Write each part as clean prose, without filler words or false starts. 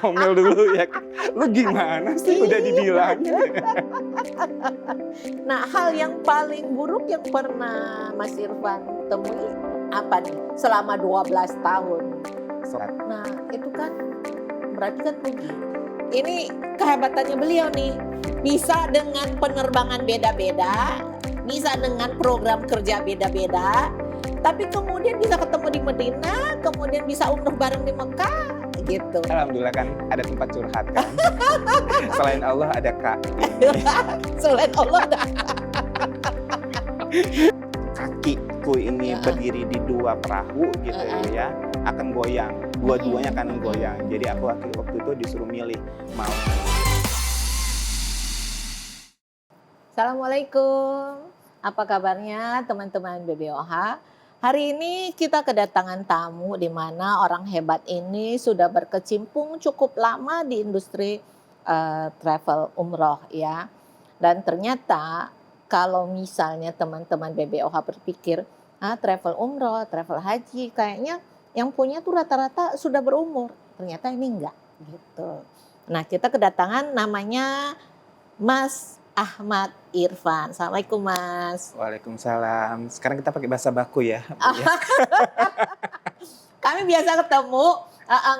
ngomel dulu ya. Lu gimana sih udah dibilangin. Nah, hal yang paling buruk yang pernah Mas Irfan temui apa nih selama 12 tahun? Nah, itu kan berarti kan rugi. Ini kehebatannya beliau nih. Bisa dengan penerbangan beda-beda, bisa dengan program kerja beda-beda, tapi kemudian bisa ketemu di Medina, kemudian bisa umroh bareng di Mekah, gitu. Alhamdulillah kan ada tempat curhat kan. Selain Allah ada Kak. Selain Allah ada Kakiku ini berdiri di dua perahu gitu ya, akan goyang. Dua-duanya akan goyang. Jadi aku waktu itu disuruh milih mau. Assalamualaikum, apa kabarnya teman-teman BBOH? Hari ini kita kedatangan tamu di mana orang hebat ini sudah berkecimpung cukup lama di industri travel umroh ya. Dan ternyata kalau misalnya teman-teman BBOH berpikir, travel umroh, travel haji, kayaknya yang punya tuh rata-rata sudah berumur. Ternyata ini enggak gitu. Nah, kita kedatangan namanya Mas Ahmad Irfan. Assalamualaikum Mas. Waalaikumsalam. Sekarang kita pakai bahasa baku ya. Kami biasa ketemu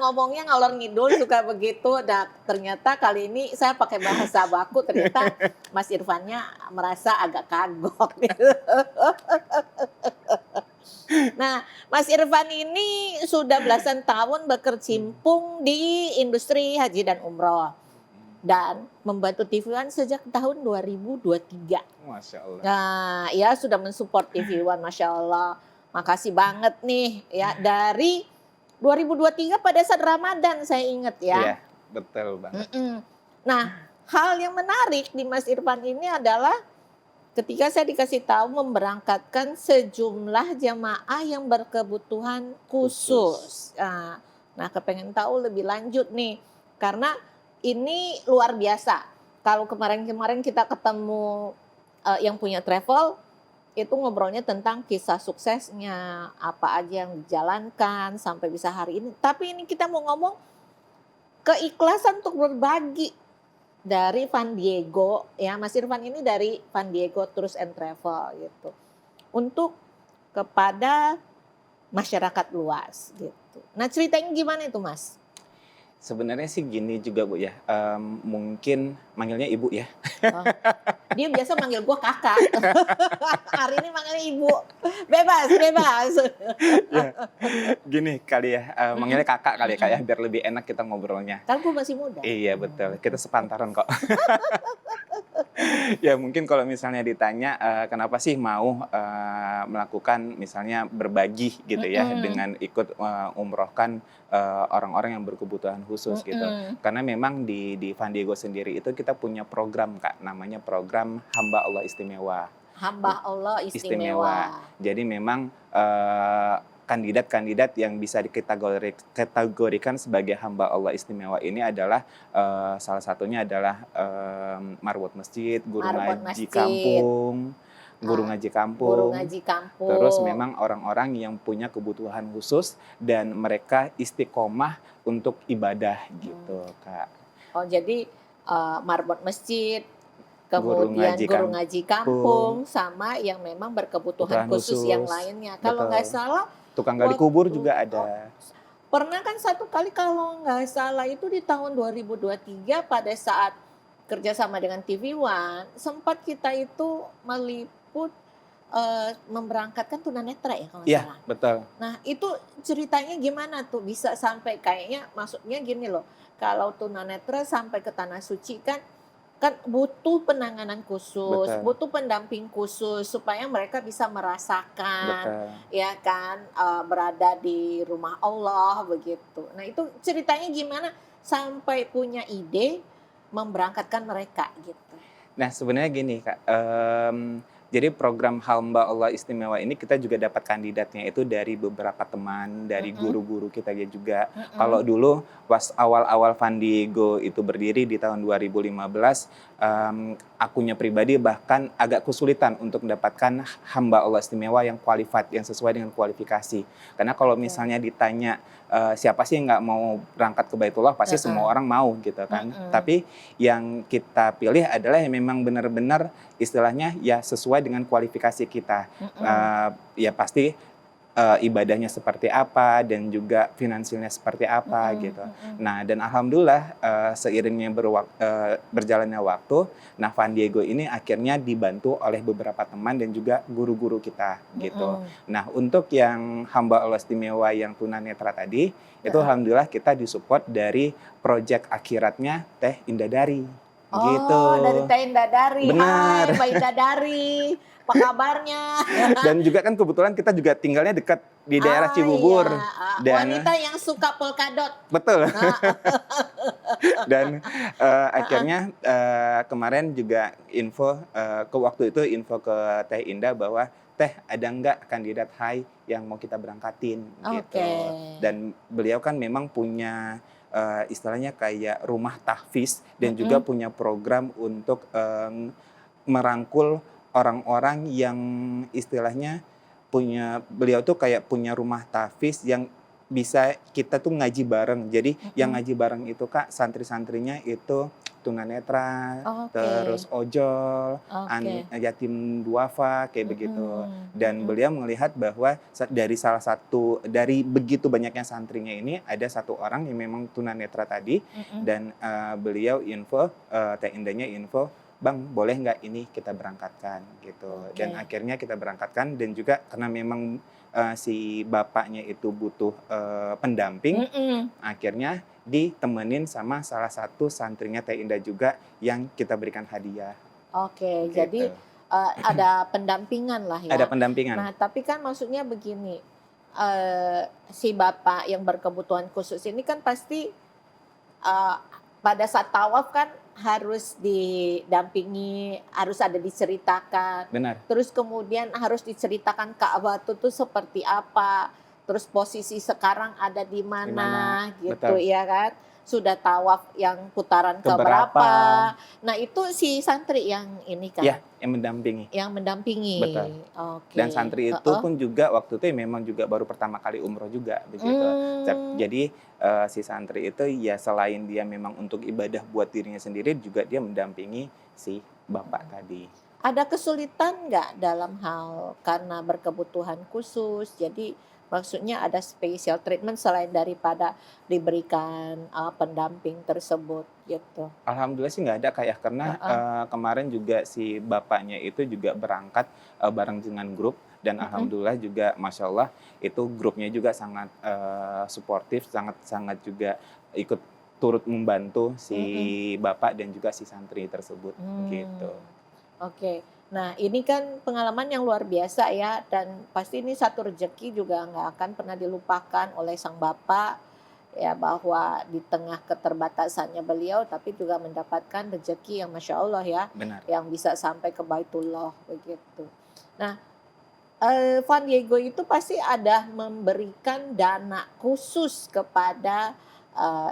ngomongnya ngalor ngidul suka begitu. Dan ternyata kali ini saya pakai bahasa baku. Ternyata Mas Irfannya merasa agak kagok. Nah, Mas Irfan ini sudah belasan tahun berkecimpung di industri haji dan umroh. Dan membantu TV One sejak tahun 2023. Masya Allah. Nah, ya sudah mensupport TV One, Masya Allah. Makasih banget nih ya. Dari 2023 pada saat Ramadan saya ingat ya. Iya, betul banget. Nah, hal yang menarik di Mas Irfan ini adalah ketika saya dikasih tahu memberangkatkan sejumlah jamaah yang berkebutuhan khusus. Nah, kepengen tahu lebih lanjut nih. Karena ini luar biasa. Kalau kemarin-kemarin kita ketemu yang punya travel, itu ngobrolnya tentang kisah suksesnya, apa aja yang dijalankan sampai bisa hari ini. Tapi ini kita mau ngomong keikhlasan untuk berbagi dari Van Diego, ya Mas Irfan ini dari Van Diego Tours and Travel gitu, untuk kepada masyarakat luas gitu. Nah, ceritanya gimana itu Mas? Sebenarnya sih gini juga Bu ya, mungkin manggilnya Ibu ya. Oh, dia biasa manggil gue kakak. Hari ini manggilnya ibu. Bebas. Ya, gini kali ya, manggilnya kakak kali ya Kak ya, biar lebih enak kita ngobrolnya. Kan gue masih muda. Iya betul, kita sepantaran kok. Ya mungkin kalau misalnya ditanya kenapa sih mau melakukan misalnya berbagi gitu ya dengan ikut umrohkan orang-orang yang berkebutuhan khusus gitu. Karena memang di Van Diego sendiri itu kita punya program Kak, namanya program Hamba Allah Istimewa. Hamba Allah Istimewa. Jadi memang kandidat-kandidat yang bisa dikategorikan sebagai hamba Allah istimewa ini adalah salah satunya adalah marbot masjid, guru ngaji kampung, guru ngaji kampung. Terus memang orang-orang yang punya kebutuhan khusus dan mereka istiqomah untuk ibadah gitu, Kak. Oh, jadi marbot masjid, kemudian guru ngaji kampung, sama yang memang berkebutuhan khusus yang lainnya. Kalau nggak salah, tukang gali kubur juga ada. Pernah kan satu kali kalau nggak salah itu di tahun 2023 pada saat kerjasama dengan TV One, sempat kita itu meliput memberangkatkan tunanetra ya kalau nggak salah. Iya, betul. Nah itu ceritanya gimana tuh bisa sampai kayaknya maksudnya gini loh, kalau tunanetra sampai ke Tanah Suci kan butuh penanganan khusus, butuh pendamping khusus supaya mereka bisa merasakan, ya kan, berada di rumah Allah begitu. Nah itu ceritanya gimana sampai punya ide memberangkatkan mereka gitu? Nah sebenarnya gini Kak, Jadi program Hamba Allah Istimewa ini kita juga dapat kandidatnya itu dari beberapa teman, dari guru-guru kita juga. Kalau dulu pas awal-awal Fandiego itu berdiri di tahun 2015, akunya pribadi bahkan agak kesulitan untuk mendapatkan Hamba Allah Istimewa yang qualified, yang sesuai dengan kualifikasi. Karena kalau misalnya ditanya siapa sih yang nggak mau berangkat ke Baitullah, pasti semua orang mau gitu kan. Tapi yang kita pilih adalah yang memang benar-benar istilahnya ya sesuai dengan kualifikasi kita. Ya pasti ibadahnya seperti apa dan juga finansialnya seperti apa gitu. Nah, dan alhamdulillah seiringnya berjalannya waktu, nah Fandiego ini akhirnya dibantu oleh beberapa teman dan juga guru-guru kita gitu. Nah, untuk yang Hamba Allah Istimewa yang tunanetra tadi, itu alhamdulillah kita disupport dari proyek akhiratnya Teh Indadari. Gitu. Dari Teh Indadari. Benar. Hai Mbak Indadari, apa kabarnya? Dan juga kan kebetulan kita juga tinggalnya dekat di daerah Cibubur. Iya. Dan wanita yang suka polkadot. betul. Dan akhirnya kemarin juga info ke waktu itu info ke Teh Indah bahwa Teh ada nggak kandidat HAI yang mau kita berangkatin gitu. Dan beliau kan memang punya istilahnya kayak rumah tahfiz dan juga punya program untuk merangkul orang-orang yang istilahnya beliau tuh kayak punya rumah tahfiz yang bisa kita tuh ngaji bareng. Jadi yang ngaji bareng itu Kak, santri-santrinya itu tunanetra, terus ojol, yatim duafa kayak begitu. Dan beliau melihat bahwa dari begitu banyaknya santrinya ini ada satu orang yang memang tunanetra tadi, dan beliau Teh Indahnya info, Bang, boleh nggak ini kita berangkatkan gitu. Dan akhirnya kita berangkatkan, dan juga karena memang si bapaknya itu butuh pendamping, akhirnya ditemenin sama salah satu santrinya Teh Indah juga yang kita berikan hadiah. Gitu. Jadi ada pendampingan lah ya. Ada pendampingan. Nah, tapi kan maksudnya begini, si bapak yang berkebutuhan khusus ini kan pasti pada saat tawaf kan harus didampingi, harus ada diceritakan. Benar. Terus kemudian harus diceritakan Ka'bah itu seperti apa. Terus posisi sekarang ada di mana gitu. Betul. Ya kan? Sudah tawaf yang putaran keberapa. Nah, itu si santri yang ini kan. Iya, yang mendampingi. Betul. Dan santri itu pun juga waktu itu memang juga baru pertama kali umroh juga begitu. Jadi si santri itu ya selain dia memang untuk ibadah buat dirinya sendiri, juga dia mendampingi si bapak tadi. Ada kesulitan nggak dalam hal karena berkebutuhan khusus? Jadi maksudnya ada special treatment selain daripada diberikan pendamping tersebut gitu. Alhamdulillah sih nggak ada kayak, karena kemarin juga si bapaknya itu juga berangkat bareng dengan grup, dan alhamdulillah juga masya Allah itu grupnya juga sangat suportif, sangat juga ikut turut membantu si bapak dan juga si santri tersebut gitu. Nah, ini kan pengalaman yang luar biasa ya, dan pasti ini satu rezeki juga nggak akan pernah dilupakan oleh sang bapak ya, bahwa di tengah keterbatasannya beliau tapi juga mendapatkan rezeki yang masya Allah ya. Benar. Yang bisa sampai ke Baitullah begitu. Nah, Fandiego itu pasti ada memberikan dana khusus kepada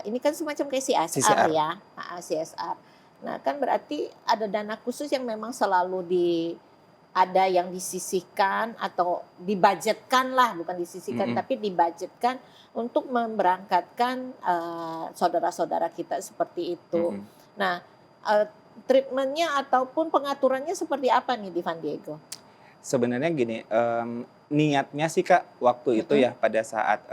ini kan semacam kayak CSR ya, CSR. Nah, kan berarti ada dana khusus yang memang selalu ada yang disisihkan atau dibudgetkan lah, bukan disisihkan tapi dibudgetkan untuk memberangkatkan saudara-saudara kita seperti itu. Nah, treatmentnya ataupun pengaturannya seperti apa nih di Fandiego? Sebenarnya gini, niatnya sih Kak waktu itu ya pada saat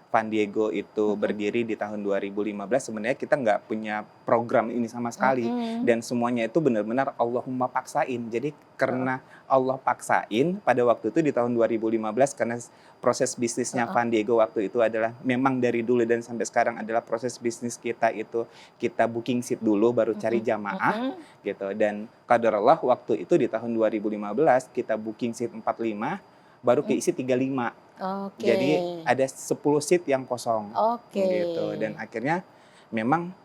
Fandiego itu berdiri di tahun 2015, sebenarnya kita nggak punya program ini sama sekali, dan semuanya itu benar-benar Allahumma paksain. Jadi karena Allah paksain pada waktu itu di tahun 2015, karena proses bisnisnya Fandiego waktu itu adalah memang dari dulu dan sampai sekarang adalah proses bisnis kita itu kita booking seat dulu baru cari jamaah gitu. Dan qadarullah waktu itu di tahun 2015 kita booking seat 45 baru keisi 35. Jadi ada 10 seat yang kosong gitu. Dan akhirnya memang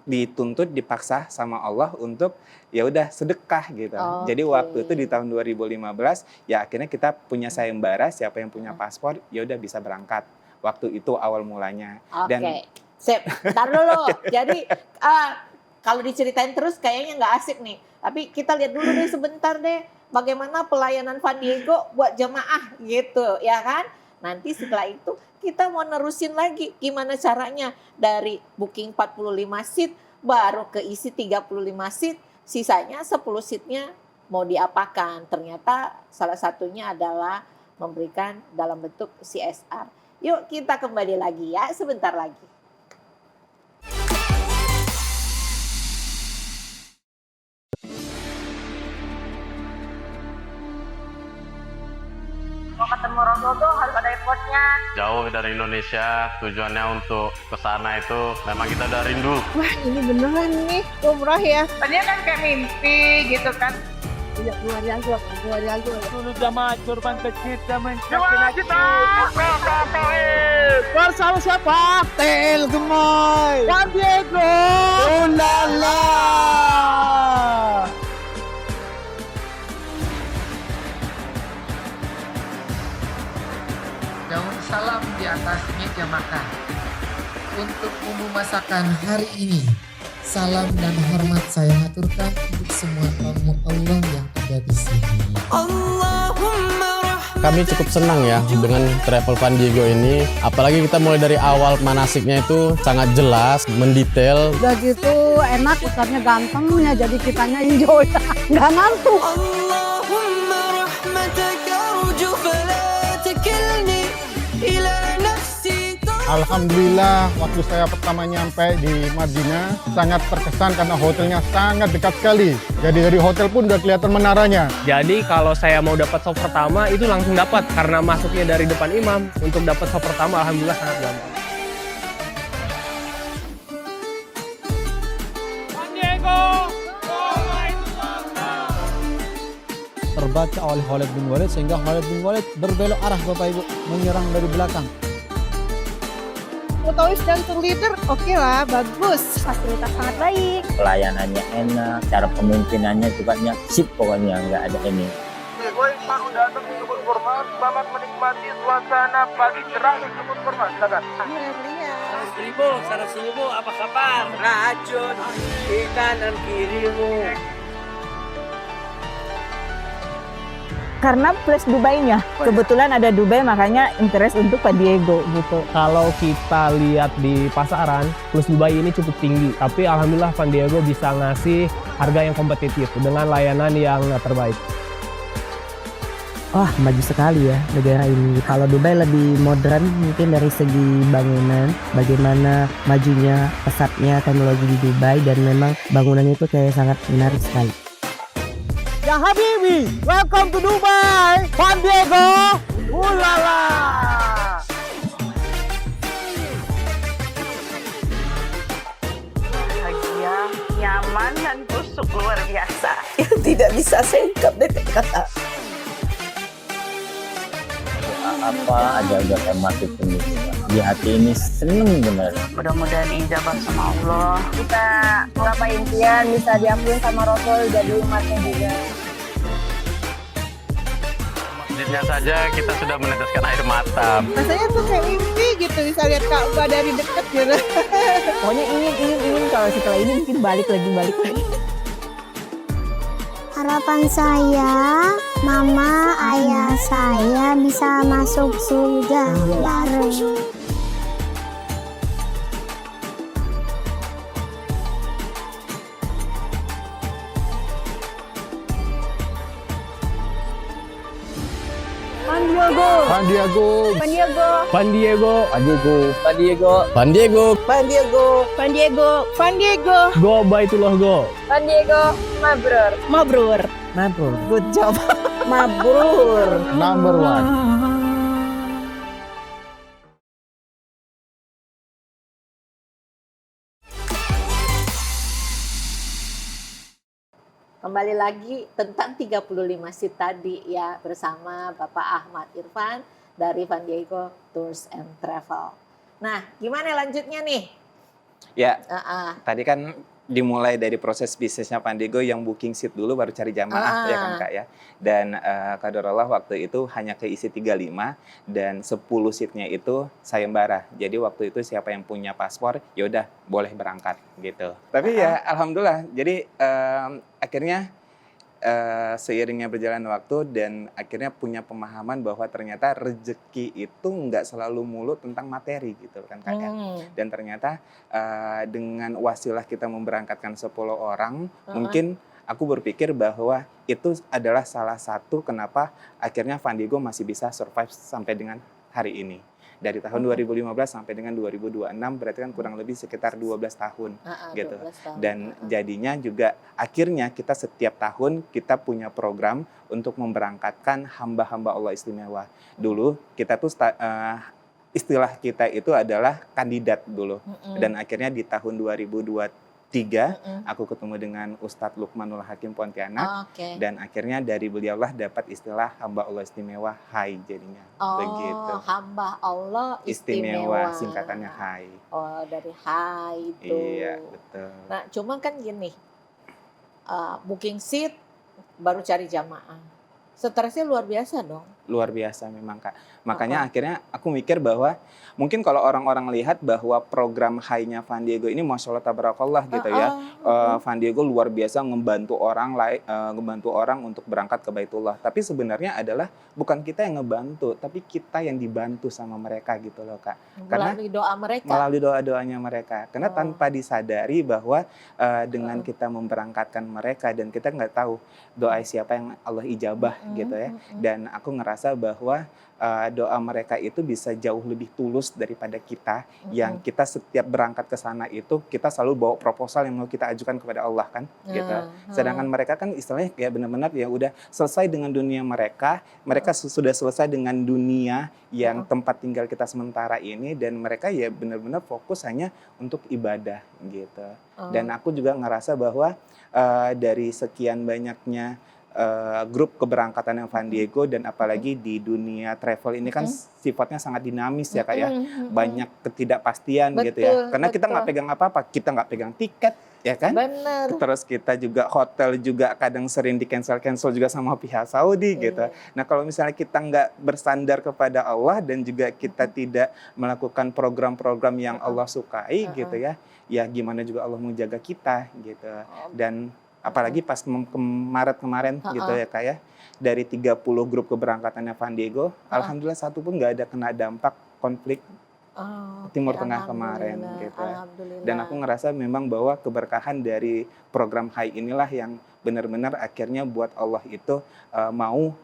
dituntut, dipaksa sama Allah untuk ya udah sedekah gitu. Jadi waktu itu di tahun 2015 ya akhirnya kita punya sayembara, siapa yang punya paspor ya udah bisa berangkat. Waktu itu awal mulanya. Oke. Sip, tar dulu. Jadi kalau diceritain terus kayaknya nggak asik nih. Tapi kita lihat dulu deh sebentar deh bagaimana pelayanan Van Diego buat jemaah gitu, ya kan? Nanti setelah itu kita mau nerusin lagi gimana caranya dari booking 45 seat baru keisi 35 seat, sisanya 10 seatnya mau diapakan. Ternyata salah satunya adalah memberikan dalam bentuk CSR. Yuk kita kembali lagi ya sebentar lagi. Mau ketemu Rasul tuh harus ada effortnya. Jauh dari Indonesia, tujuannya untuk ke sana itu memang kita udah rindu. Wah ini beneran nih umrah ya. Tadinya kan kayak mimpi gitu kan. Tidak keluar lagu. Dulu jamaah kurban kecil zaman kita. bersama siapa? Tel Gemoy. Juan Diego. Ulala. Daun salam di atas meja makan. Untuk bumbu masakan hari ini, salam dan hormat saya aturkan untuk semua tamu Allah yang ada di sini. Kami cukup senang ya dengan travel Van Diego ini. Apalagi kita mulai dari awal manasiknya itu sangat jelas, mendetail. Udah gitu enak, ustadznya ganteng ya jadi kitanya enjoy. Nggak ngantuk. Alhamdulillah waktu saya pertama nyampe di Madinah sangat terkesan karena hotelnya sangat dekat sekali. Jadi dari hotel pun udah kelihatan menaranya. Jadi kalau saya mau dapat sop pertama itu langsung dapat karena masuknya dari depan imam. Untuk dapat sop pertama alhamdulillah sangat gampang. Van Diego. Terbaca oleh Khalid bin Walid sehingga Khalid bin Walid berbelok arah Bapak Ibu, menyerang dari belakang. Mutois dan tour leader oke lah, bagus. Fasilitas sangat baik. Pelayanannya enak, cara pemimpinannya juga sip pokoknya, nggak ada ini. Gue baru datang di Kebun Kurma, selamat menikmati suasana pagi cerah di Kebun Kurma. Silakan. Seribu, apa kabar? Racun di kanan kirimu. Karena plus Dubai-nya. Kebetulan ada Dubai makanya interest untuk Van Diego gitu. Kalau kita lihat di pasaran, plus Dubai ini cukup tinggi. Tapi alhamdulillah Van Diego bisa ngasih harga yang kompetitif dengan layanan yang terbaik. Wah, maju sekali ya negara ini. Kalau Dubai lebih modern mungkin dari segi bangunan, bagaimana majunya, pesatnya teknologi di Dubai, dan memang bangunannya itu kayak sangat menarik sekali. Ya Habibi, welcome to Dubai, Van Diego. Ulala. Bahagia, nyaman, dan tusuk luar biasa. Tidak bisa singkat deh kata. Apa aja udah tematik ini. Di hati ini seneng bener. Mudah-mudahan ijabah sama Allah. Kita ngapain impian bisa diambil sama Rasul, jadi umatnya juga. Masjidnya saja kita sudah meneteskan air mata. Rasanya tuh kayak mimpi gitu, bisa lihat Ka'bah dari dekat gitu. Pokoknya ingin kalau setelah ini mungkin balik lagi. Harapan saya, mama, ayah saya bisa masuk surga bareng. Van Diego. Go Baitullah go. Van Diego, mabrur. Good job. Mabrur. Number one. Kembali lagi tentang 35 seat tadi ya bersama Bapak Ahmad Irfan dari Van Diego Tours and Travel. Nah, gimana lanjutnya nih? Ya, tadi kan dimulai dari proses bisnisnya Pandego yang booking seat dulu baru cari jamaah ya kan Kak ya. Dan qadarullah waktu itu hanya keisi 35 dan 10 seatnya itu sayembara. Jadi waktu itu siapa yang punya paspor ya udah boleh berangkat gitu. Tapi ya alhamdulillah. Jadi akhirnya seiringnya berjalan waktu dan akhirnya punya pemahaman bahwa ternyata rezeki itu nggak selalu mulut tentang materi gitu kan Kak ya. Dan ternyata dengan wasilah kita memberangkatkan 10 orang, mungkin aku berpikir bahwa itu adalah salah satu kenapa akhirnya Pandego masih bisa survive sampai dengan hari ini. Dari tahun 2015 sampai dengan 2026 berarti kan kurang lebih sekitar 12 tahun gitu. 12 tahun. Dan jadinya juga akhirnya kita setiap tahun kita punya program untuk memberangkatkan hamba-hamba Allah istimewa. Dulu kita tuh istilah kita itu adalah kandidat dulu. Dan akhirnya di tahun 2023 aku ketemu dengan Ustadz Lukmanul Hakim Pontianak dan akhirnya dari beliaulah dapat istilah hamba Allah istimewa HAI jadinya. Begitu. Hamba Allah istimewa. Singkatannya HAI. Oh, dari HAI itu. Iya, betul. Nah, cuma kan gini. Booking seat baru cari jamaah. Stresnya luar biasa dong. Luar biasa memang Kak. Makanya akhirnya aku mikir bahwa mungkin kalau orang-orang lihat bahwa program HAI-nya Pandego ini Masya Allah tabarakallah gitu ya. Pandego luar biasa ngebantu orang untuk berangkat ke Baitullah. Tapi sebenarnya adalah bukan kita yang ngebantu, tapi kita yang dibantu sama mereka gitu loh Kak. Melalui doa mereka. Melalui doa-doanya mereka. Karena tanpa disadari bahwa dengan kita memberangkatkan mereka dan kita nggak tahu doa siapa yang Allah ijabah gitu ya. Dan aku ngerasa bahwa doa mereka itu bisa jauh lebih tulus daripada kita yang kita setiap berangkat ke sana itu kita selalu bawa proposal yang mau kita ajukan kepada Allah kan gitu. Sedangkan mereka kan istilahnya kayak benar-benar ya udah selesai dengan dunia mereka sudah selesai dengan dunia yang tempat tinggal kita sementara ini dan mereka ya benar-benar fokus hanya untuk ibadah gitu. Dan aku juga ngerasa bahwa dari sekian banyaknya grup keberangkatan yang Pandego dan apalagi di dunia travel ini kan sifatnya sangat dinamis ya Kak ya. Banyak ketidakpastian gitu ya. Karena kita nggak pegang apa-apa, kita nggak pegang tiket ya kan. Bener. Terus kita juga hotel juga kadang sering di cancel juga sama pihak Saudi gitu. Nah kalau misalnya kita nggak bersandar kepada Allah dan juga kita tidak melakukan program-program yang Allah sukai gitu ya. Ya gimana juga Allah menjaga kita gitu. Dan apalagi pas Maret kemarin gitu ya Kak ya. Dari 30 grup keberangkatannya Pandego, alhamdulillah satu pun nggak ada kena dampak konflik Timur Tengah kemarin gitu. Dan aku ngerasa memang bahwa keberkahan dari program HAI inilah yang benar-benar akhirnya buat Allah itu mau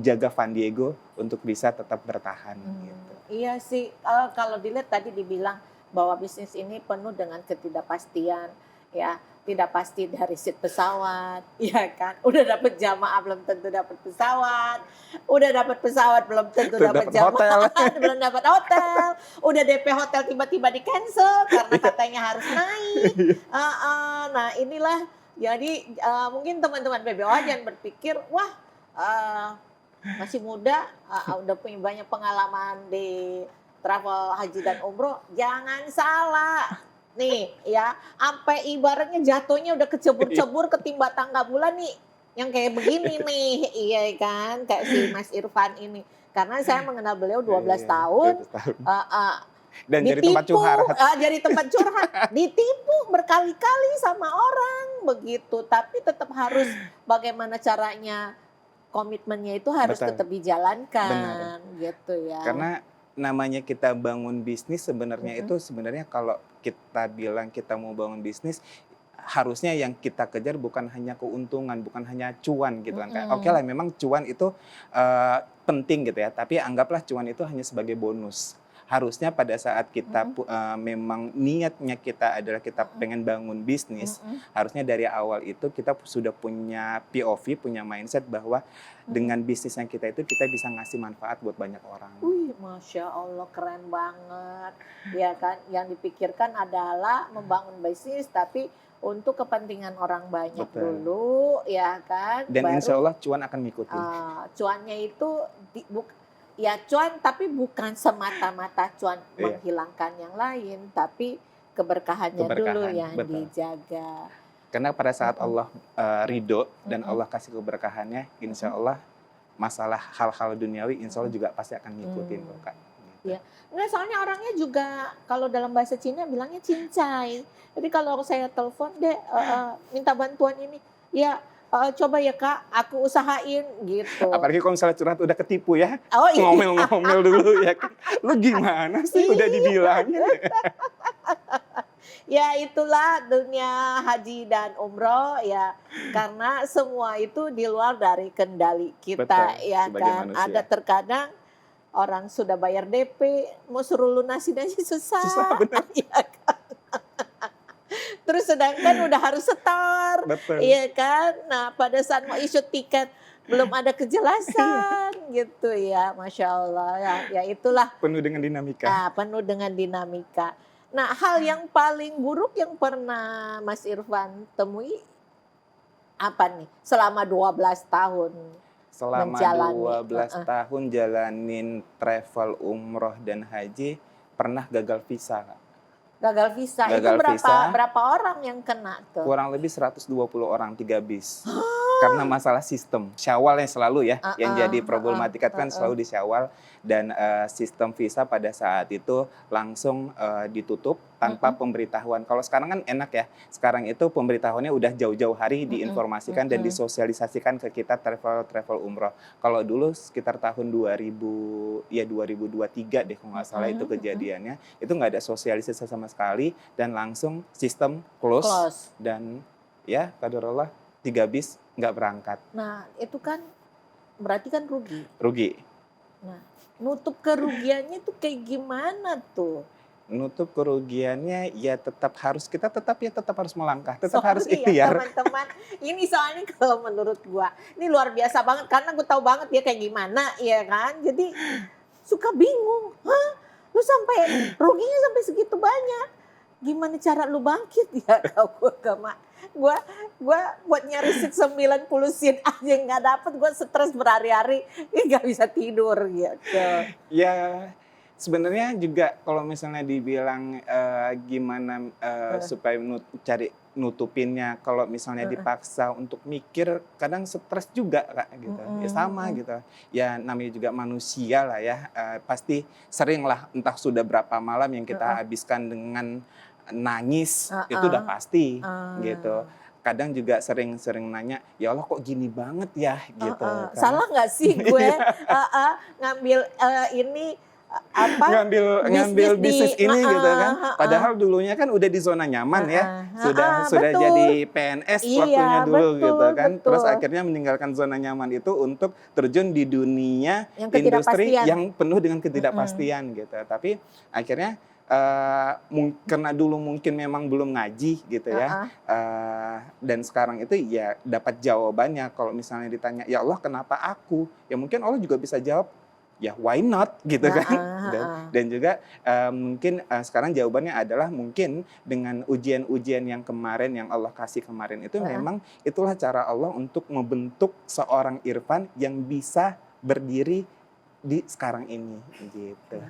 jaga Pandego untuk bisa tetap bertahan gitu. Iya sih, kalau dilihat tadi dibilang bahwa bisnis ini penuh dengan ketidakpastian ya. Tidak pasti dari seat pesawat, ya kan? Udah dapet jamaah belum tentu dapet pesawat, udah dapet pesawat belum tentu dapet jamaah, belum dapet hotel, udah DP hotel tiba-tiba di cancel karena katanya harus naik. Nah inilah jadi mungkin teman-teman PBO jangan berpikir wah masih muda, udah punya banyak pengalaman di travel haji dan umroh, jangan salah. Nih ya, sampai ibaratnya jatuhnya udah kecebur-cebur ketimba tangga bulan nih. Yang kayak begini nih, iya kan, kayak si Mas Irfan ini. Karena saya mengenal beliau 12 tahun. Dan jadi tempat curhat. Jadi tempat curhat. Ditipu berkali-kali sama orang begitu. Tapi tetap harus bagaimana caranya komitmennya itu harus tetap dijalankan. Gitu ya. Karena namanya kita bangun bisnis sebenarnya itu sebenarnya kalau kita bilang kita mau bangun bisnis harusnya yang kita kejar bukan hanya keuntungan, bukan hanya cuan gitu kan. Oke lah memang cuan itu penting gitu ya, tapi anggaplah cuan itu hanya sebagai bonus. Harusnya pada saat kita memang niatnya kita adalah kita pengen bangun bisnis, harusnya dari awal itu kita sudah punya POV, punya mindset bahwa dengan bisnis yang kita itu kita bisa ngasih manfaat buat banyak orang. Masya Allah keren banget, ya kan? Yang dipikirkan adalah membangun bisnis tapi untuk kepentingan orang banyak dulu, ya kan? Dan insya Allah cuan akan mengikuti. Cuannya itu ya cuan tapi bukan semata-mata cuan menghilangkan yang lain, tapi keberkahannya dulu Keberkahan, yang betul. dijaga. Karena pada saat Allah ridho dan Allah kasih keberkahannya, insya Allah masalah hal-hal duniawi insya Allah juga pasti akan ngikutin kok, Kak. Ya, nah soalnya orangnya juga kalau dalam bahasa Cina bilangnya cincai. Jadi kalau saya telepon deh minta bantuan ini, ya coba ya Kak, aku usahain gitu. Apalagi kalau misalnya curhat udah ketipu ya, Oh iya. ngomel-ngomel dulu ya. Lu gimana sih udah dibilangin? Ya itulah dunia haji dan umroh ya, karena semua itu di luar dari kendali kita. Betul, ya sebagai kan. manusia. Ada terkadang orang sudah bayar DP mau suruh lunasin aja susah. Susah, benar. Ya kan? Terus sedangkan udah harus setor. Betul. Iya kan. Nah pada saat mau issue tiket belum ada kejelasan gitu ya, Masya Allah ya itulah. Penuh dengan dinamika. Penuh dengan dinamika. Nah, hal yang paling buruk yang pernah Mas Irfan temui apa nih selama 12 tahun? Selama menjalani, 12 tahun jalanin travel umroh dan haji, pernah gagal visa, Kak. Gagal visa. Gagal Itu visa. berapa orang yang kena tuh? Kurang lebih 120 orang 3 bis. Karena masalah sistem. Syawal yang selalu ya, yang jadi problematika kan selalu di Syawal. Dan sistem visa pada saat itu langsung ditutup tanpa pemberitahuan. Kalau sekarang kan enak ya, sekarang itu pemberitahuannya udah jauh-jauh hari diinformasikan dan disosialisasikan ke kita travel umroh. Kalau dulu sekitar tahun 2023 deh kalau nggak salah itu kejadiannya, itu nggak ada sosialisasi sama sekali dan langsung sistem close. Dan ya qadarullah 3 bis nggak berangkat. Nah itu kan berarti kan Rugi. Nah nutup kerugiannya tuh kayak gimana tuh? Nutup kerugiannya ya tetap harus melangkah, tetap harus Ya, ikhtiar. teman-teman, ini soalnya kalau menurut gua ini luar biasa banget karena gua tahu banget dia kayak gimana ya kan. Jadi suka bingung, lu sampai ruginya sampai segitu banyak. Gimana cara lu bangkit ya? Gua buat nyari seat 90 seat aja nggak dapet, gua stres berhari-hari, nggak bisa tidur gitu. Ya sebenarnya juga kalau misalnya dibilang gimana supaya cari nutupinnya, kalau misalnya dipaksa untuk mikir kadang stres juga Kak gitu. Ya sama gitu. Ya namanya juga manusia lah ya, pasti sering lah entah sudah berapa malam yang kita habiskan dengan nangis, itu udah pasti gitu. Kadang juga sering nanya, ya Allah kok gini banget ya gitu. Salah nggak sih gue ngambil ini ngambil bisnis ini gitu kan. Padahal dulunya kan udah di zona nyaman ya. Sudah jadi PNS waktunya dulu gitu kan. Terus akhirnya meninggalkan zona nyaman itu untuk terjun di dunia industri yang penuh dengan ketidakpastian gitu. Tapi akhirnya karena dulu mungkin memang belum ngaji gitu ya, dan sekarang itu ya dapat jawabannya. Kalau misalnya ditanya, ya Allah kenapa aku? Ya mungkin Allah juga bisa jawab, ya why not gitu kan. Dan juga mungkin sekarang jawabannya adalah mungkin dengan ujian-ujian yang kemarin yang Allah kasih kemarin itu memang itulah cara Allah untuk membentuk seorang Irfan yang bisa berdiri di sekarang ini gitu.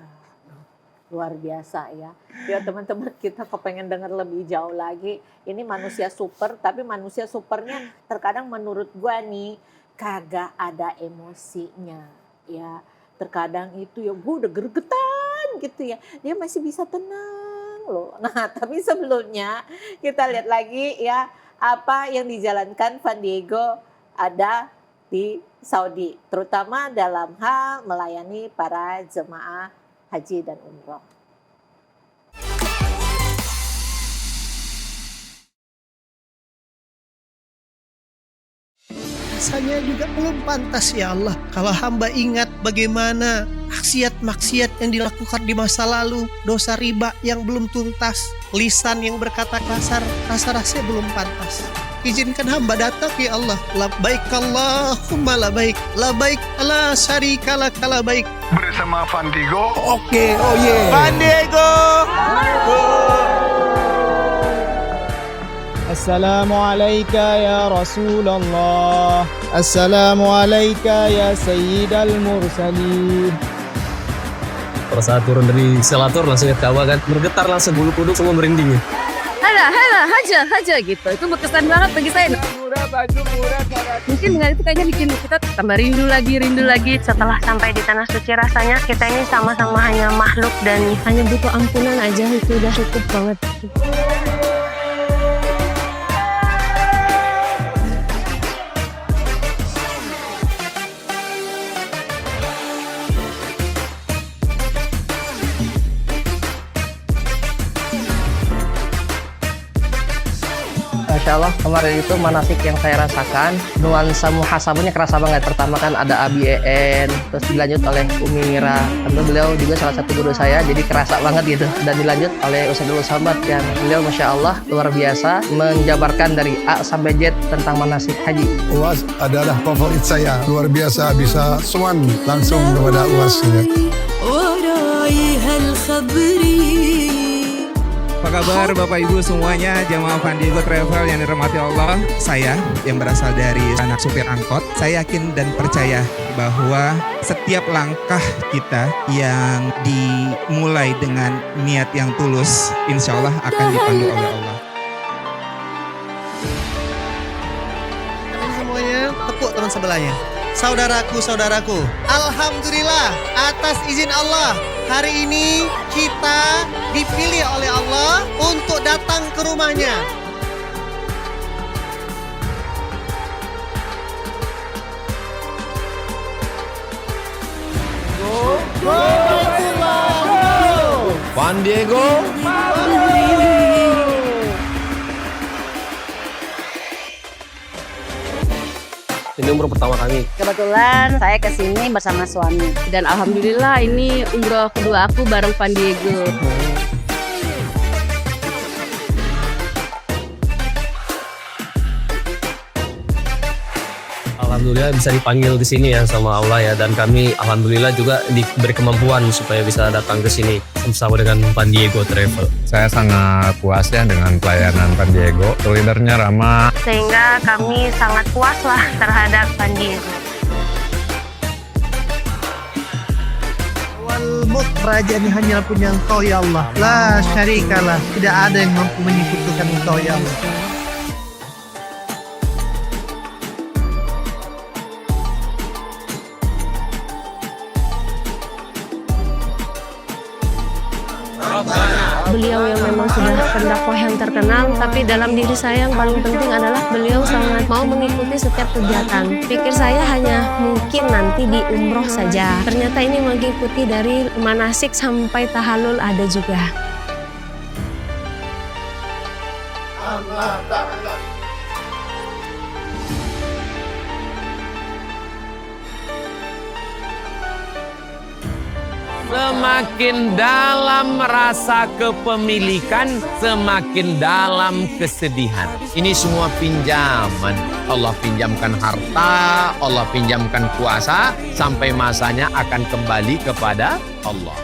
Luar biasa ya. Ya teman-teman, kita kepengen dengar lebih jauh lagi. Ini manusia super, tapi manusia supernya terkadang menurut gua nih kagak ada emosinya. Ya terkadang itu ya gua udah gregetan gitu ya. Dia masih bisa tenang loh. Nah tapi sebelumnya kita lihat lagi ya apa yang dijalankan Van Diego ada di Saudi. Terutama dalam hal melayani para jemaah haji dan umroh. Rasanya juga belum pantas ya Allah kalau hamba ingat bagaimana maksiat-maksiat yang dilakukan di masa lalu, dosa riba yang belum tuntas, lisan yang berkata kasar, rasa-rasanya belum pantas. Izinkan hamba datang ya Allah. Labbaik Allahumma labbaik. Labbaik la syarika lak labbaik. Bersama Van Diego. Oke, oh yeah. Van Diego. Assalamualaikum ya Rasulullah. Assalamualaikum ya Sayyidal Mursalin. Pada saat turun dari eskalator langsung lihat kawah kan, bergetar langsung bulu kuduk semua merinding. Haja gitu. Itu berkesan banget bagi saya. Mungkin dengan itu kayaknya bikin kita tambah rindu lagi. Setelah sampai di tanah suci rasanya kita ini sama-sama hanya makhluk dan hanya butuh ampunan aja, itu udah cukup banget. Masya Allah, kemarin itu manasik yang saya rasakan, nuansa muhasabahnya kerasa banget. Pertama kan ada Abi EN, terus dilanjut oleh Umi Mira. Tentu beliau juga salah satu guru saya, jadi kerasa banget gitu. Dan dilanjut oleh Ustadzul Samad yang beliau Masya Allah luar biasa menjabarkan dari A sampai Z tentang manasik haji. UAS adalah favorit saya, luar biasa bisa sowan langsung kepada UAS ini. Apa kabar Bapak Ibu semuanya, jamaah Van Diego Travel yang dirahmati Allah. Saya yang berasal dari anak supir angkot, saya yakin dan percaya bahwa setiap langkah kita yang dimulai dengan niat yang tulus, insya Allah akan dipandu oleh Allah. Semuanya tepuk teman sebelahnya. Saudaraku, alhamdulillah atas izin Allah, hari ini kita dipilih oleh Allah untuk datang ke rumahnya. Van Diego. Ini umroh pertama kami. Kebetulan saya kesini bersama suami. Dan alhamdulillah ini umroh kedua aku bareng Van Diego. Alhamdulillah bisa dipanggil di sini ya sama Allah ya, dan kami alhamdulillah juga diberi kemampuan supaya bisa datang ke sini bersama dengan Van Diego Travel. Saya sangat puas ya dengan pelayanan Van Diego, leadernya ramah. Sehingga kami sangat puas lah terhadap Van Diego. Al-Mulk, kerajaan ini hanya punya Engkau ya Allah. La syarikalah, tidak ada yang mampu menyekutukan Engkau ya Allah. Beliau yang memang sudah pendakwah yang terkenal, tapi dalam diri saya yang paling penting adalah beliau sangat mau mengikuti setiap kegiatan. Pikir saya hanya mungkin nanti di umroh saja. Ternyata ini mengikuti dari manasik sampai tahallul ada juga. Semakin dalam rasa kepemilikan, semakin dalam kesedihan. Ini semua pinjaman. Allah pinjamkan harta, Allah pinjamkan kuasa, sampai masanya akan kembali kepada Allah.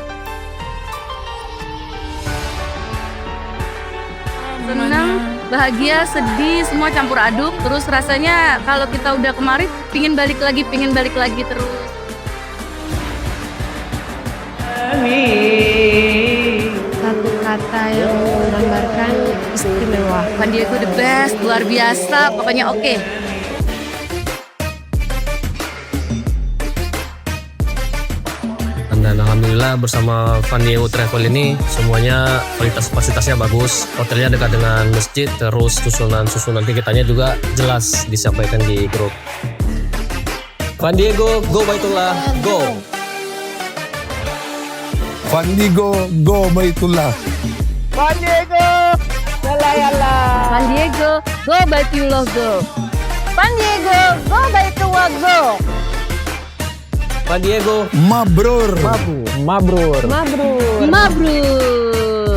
Senang, bahagia, sedih, semua campur aduk. Terus rasanya kalau kita udah kemarin, pingin balik lagi terus. Satu kata yang menggambarkan istimewa. Van Diego the best, luar biasa, pokoknya oke. Dan alhamdulillah bersama Van Diego Travel ini semuanya fasilitasnya bagus. Hotelnya dekat dengan masjid, terus susunan tiketnya juga jelas disampaikan di grup. Van Diego, go Baitullah, go! Van Diego, go Baitullah. Van Diego, yalla. Van Diego, go Baitullah, go. Van Diego, go Baitullah, go. Van Diego, Mabrur. Mabrur.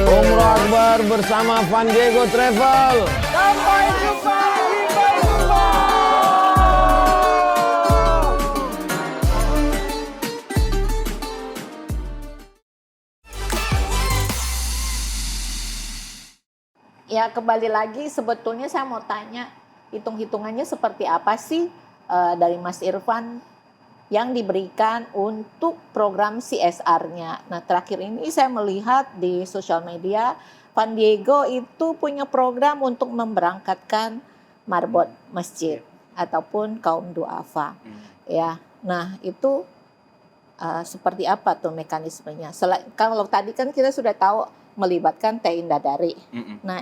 Umroh Akbar bersama Van Diego Travel. Sampai jumpa di Baitullah. Ya kembali lagi, sebetulnya saya mau tanya hitung-hitungannya seperti apa sih dari Mas Irfan yang diberikan untuk program CSR-nya. Nah, terakhir ini saya melihat di sosial media, Van Diego itu punya program untuk memberangkatkan marbot masjid ataupun kaum duafa. Ya, nah itu seperti apa tuh mekanismenya? Kalau tadi kan kita sudah tahu melibatkan TI Indadari. Nah,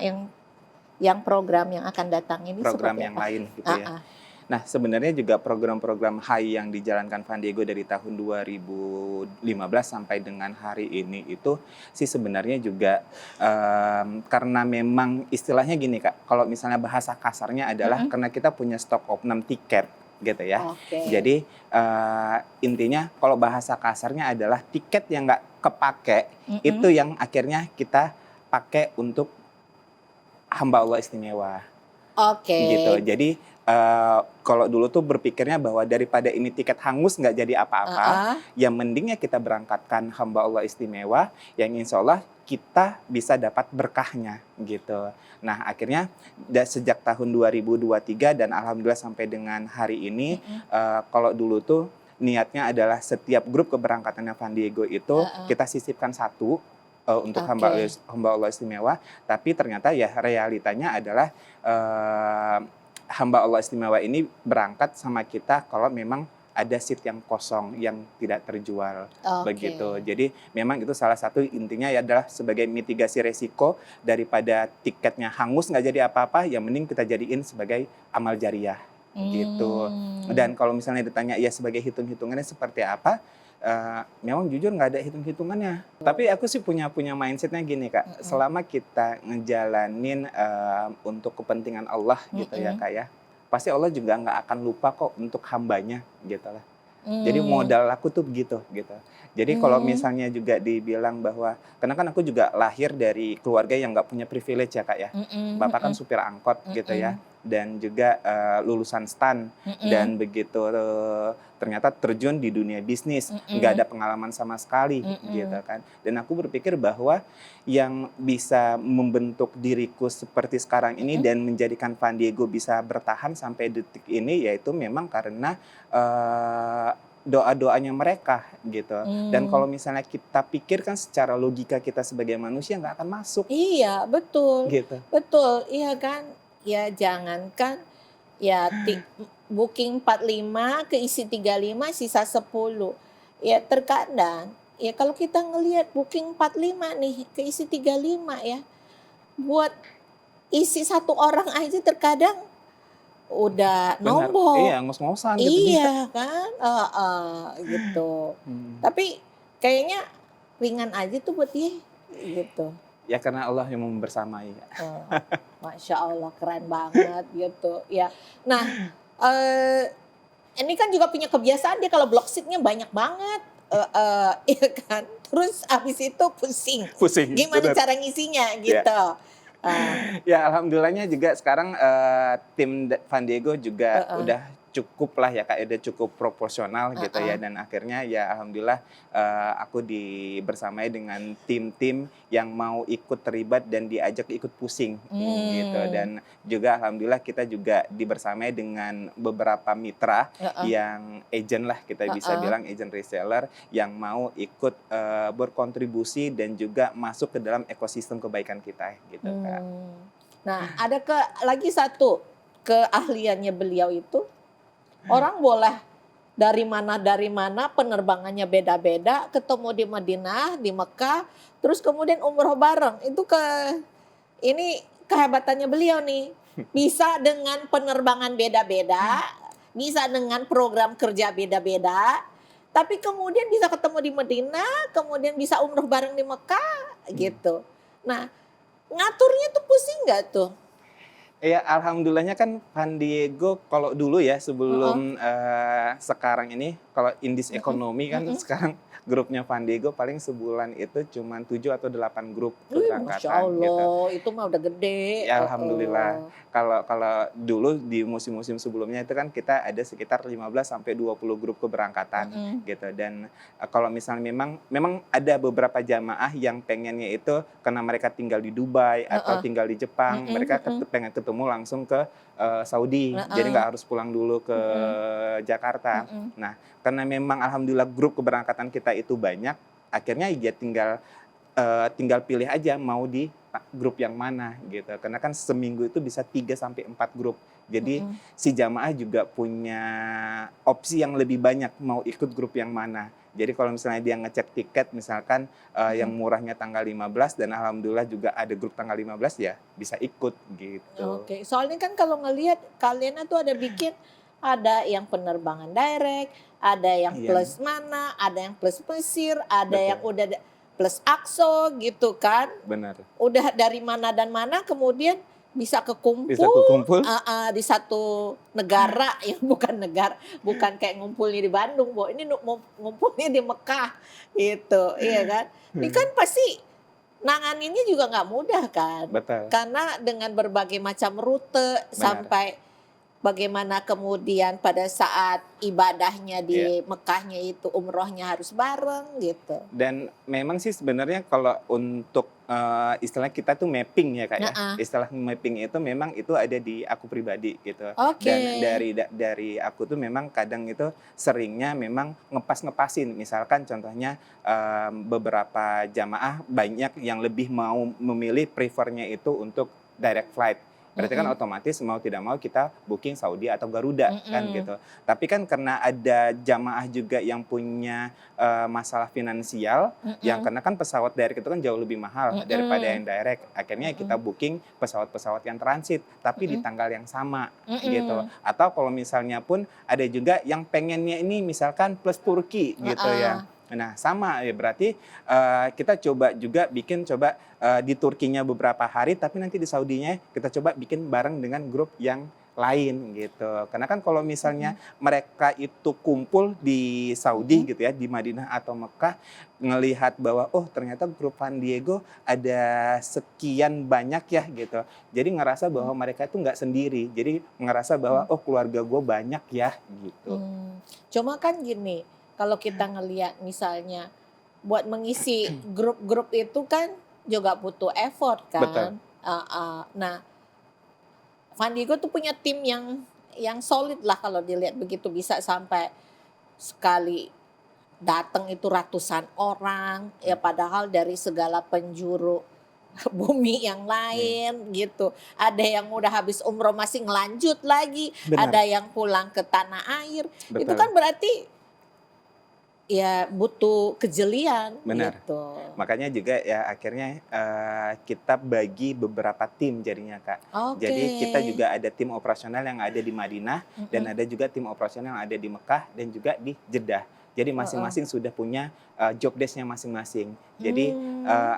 yang program yang akan datang ini program seperti yang apa? lain gitu ya. Nah, sebenarnya juga program-program HAI yang dijalankan Van Diego dari tahun 2015 sampai dengan hari ini itu sih sebenarnya juga karena memang istilahnya gini Kak, kalau misalnya bahasa kasarnya adalah karena kita punya stok opnam tiket gitu ya. Jadi intinya kalau bahasa kasarnya adalah tiket yang nggak kepake itu yang akhirnya kita pakai untuk hamba Allah istimewa. Gitu. Jadi kalau dulu tuh berpikirnya bahwa daripada ini tiket hangus nggak jadi apa-apa, yang mendingnya kita berangkatkan hamba Allah istimewa yang insya Allah kita bisa dapat berkahnya gitu. Nah akhirnya sejak tahun 2023 dan alhamdulillah sampai dengan hari ini, kalau dulu tuh niatnya adalah setiap grup keberangkatannya Van Diego itu kita sisipkan satu untuk hamba Allah istimewa, tapi ternyata ya realitanya adalah hamba Allah istimewa ini berangkat sama kita kalau memang ada seat yang kosong yang tidak terjual begitu. Jadi memang itu salah satu intinya ya adalah sebagai mitigasi resiko daripada tiketnya hangus nggak jadi apa-apa, yang mending kita jadiin sebagai amal jariah gitu. Dan kalau misalnya ditanya ya sebagai hitung-hitungannya seperti apa, memang jujur nggak ada hitung-hitungannya. Tapi aku sih punya mindsetnya gini Kak, selama kita ngejalanin untuk kepentingan Allah gitu ya Kak ya, pasti Allah juga nggak akan lupa kok untuk hambanya gitu lah. Jadi modal aku tuh begitu gitu. Jadi kalau misalnya juga dibilang bahwa, karena kan aku juga lahir dari keluarga yang nggak punya privilege ya Kak ya. Bapak kan supir angkot gitu ya. Dan juga lulusan STAN dan begitu ternyata terjun di dunia bisnis, nggak ada pengalaman sama sekali gitu kan. Dan aku berpikir bahwa yang bisa membentuk diriku seperti sekarang ini dan menjadikan Van Diego bisa bertahan sampai detik ini yaitu memang karena doa-doanya mereka gitu. Dan kalau misalnya kita pikirkan secara logika kita sebagai manusia nggak akan masuk. Iya, betul. Gitu. Betul, iya kan. Ya jangankan ya booking 45 keisi 35 sisa 10. Ya terkadang ya kalau kita ngelihat booking 45 nih keisi 35 ya, buat isi satu orang aja terkadang udah nombok. Iya, ngos-ngosan gitu. Iya kan, gitu. Tapi kayaknya ringan aja tuh buat dia gitu. Ya karena Allah yang membersamai. Masya Allah, keren banget gitu. Ya, nah ini kan juga punya kebiasaan dia kalau block seatnya banyak banget, ya kan. Terus abis itu pusing. Gimana cara ngisinya gitu. Ya alhamdulillahnya juga sekarang tim Van Diego juga udah cukup lah ya Kak, udah cukup proporsional gitu ya, dan akhirnya ya alhamdulillah aku bersamai dengan tim-tim yang mau ikut terlibat dan diajak ikut pusing gitu, dan juga alhamdulillah kita juga dibersamai dengan beberapa mitra yang agent lah kita bisa bilang agent reseller yang mau ikut berkontribusi dan juga masuk ke dalam ekosistem kebaikan kita gitu Kak. Nah ada lagi satu keahliannya beliau itu. Orang boleh dari mana penerbangannya beda-beda, ketemu di Madinah, di Mekah, terus kemudian umroh bareng. Ini kehebatannya beliau nih. Bisa dengan penerbangan beda-beda, bisa dengan program kerja beda-beda, tapi kemudian bisa ketemu di Madinah, kemudian bisa umroh bareng di Mekah gitu. Nah, ngaturnya tuh pusing nggak tuh? Ya alhamdulillahnya kan Van Diego kalau dulu ya sebelum sekarang ini kalau indis ekonomi kan sekarang grupnya Van Diego paling sebulan itu cuma 7 atau 8 grup keberangkatan. Masya Allah, gitu. itu mah udah gede. Ya alhamdulillah. Kalau dulu di musim-musim sebelumnya itu kan kita ada sekitar 15 sampai 20 grup keberangkatan gitu. Dan kalau misalnya memang ada beberapa jamaah yang pengennya itu karena mereka tinggal di Dubai atau tinggal di Jepang, mereka pengen ketemu langsung ke Saudi. Jadi nggak harus pulang dulu ke Jakarta. Nah, karena memang alhamdulillah grup keberangkatan kita itu banyak, akhirnya ya tinggal pilih aja mau di grup yang mana gitu. Karena kan seminggu itu bisa 3 sampai 4 grup. Jadi si jamaah juga punya opsi yang lebih banyak mau ikut grup yang mana. Jadi kalau misalnya dia ngecek tiket misalkan yang murahnya tanggal 15 dan alhamdulillah juga ada grup tanggal 15 ya bisa ikut gitu. Oke, soalnya kan kalau ngelihat kalian tuh ada bikin ada yang penerbangan direct, ada yang plus mana, ada yang plus Mesir, ada yang udah plus Aqsa gitu kan. Benar. Udah dari mana dan mana kemudian bisa kekumpul, di satu negara yang bukan kayak ngumpulnya di Bandung, Bo. Ini ngumpulnya di Mekah gitu, iya kan? Ini kan pasti nanganinnya juga nggak mudah kan? Betul. Karena dengan berbagai macam rute sampai bagaimana kemudian pada saat ibadahnya di Mekahnya itu umrohnya harus bareng gitu. Dan memang sih sebenarnya kalau untuk istilah kita tuh mapping ya Kak ya. Istilah mapping itu memang itu ada di aku pribadi gitu. Dan dari aku tuh memang kadang itu seringnya memang ngepasin. Misalkan contohnya beberapa jamaah banyak yang lebih mau memilih prefernya itu untuk direct flight. Berarti kan otomatis mau tidak mau kita booking Saudi atau Garuda kan gitu. Tapi kan karena ada jamaah juga yang punya masalah finansial, yang karena kan pesawat direct itu kan jauh lebih mahal daripada yang direct. Akhirnya kita booking pesawat-pesawat yang transit, tapi di tanggal yang sama gitu. Atau kalau misalnya pun ada juga yang pengennya ini misalkan plus Turki gitu ya. Nah sama ya berarti kita coba juga bikin di Turkinya beberapa hari tapi nanti di Saudinya kita coba bikin bareng dengan grup yang lain gitu. Karena kan kalau misalnya mereka itu kumpul di Saudi gitu ya, di Madinah atau Mekah, ngelihat bahwa oh ternyata grup Van Diego ada sekian banyak ya gitu. Jadi ngerasa bahwa mereka itu nggak sendiri. Jadi ngerasa bahwa oh keluarga gue banyak ya gitu. Cuma kan gini, kalau kita ngelihat misalnya buat mengisi grup-grup itu kan juga butuh effort kan. Betul. Nah, Van Diego tuh punya tim yang solid lah kalau dilihat begitu, bisa sampai sekali datang itu ratusan orang ya, padahal dari segala penjuru bumi yang lain gitu. Ada yang udah habis umroh masih ngelanjut lagi, ada yang pulang ke tanah air. Betul. Itu kan berarti ya butuh kejelian. Benar. Gitu. Makanya juga ya akhirnya kita bagi beberapa tim jadinya Kak. Jadi kita juga ada tim operasional yang ada di Madinah dan ada juga tim operasional yang ada di Mekah dan juga di Jeddah. Jadi masing-masing sudah punya job desk-nya masing-masing. Jadi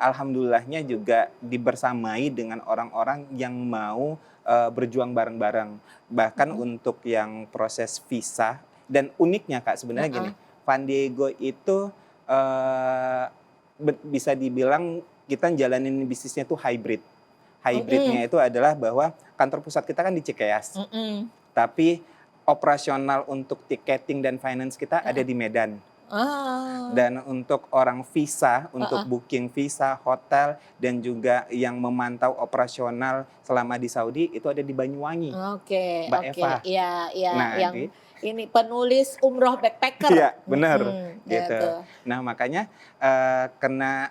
alhamdulillahnya juga dibersamai dengan orang-orang yang mau berjuang bareng-bareng. Bahkan untuk yang proses visa, dan uniknya Kak sebenarnya gini, Van Diego itu bisa dibilang kita jalanin bisnisnya itu hybrid. Hybridnya itu adalah bahwa kantor pusat kita kan di Cikeas. Tapi operasional untuk tiketing dan finance kita ada di Medan. Dan untuk orang visa, untuk booking visa, hotel, dan juga yang memantau operasional selama di Saudi itu ada di Banyuwangi. Mbak Eva. Iya, nah, yang ini penulis umroh backpacker. Iya, benar. Gitu. Nah, makanya karena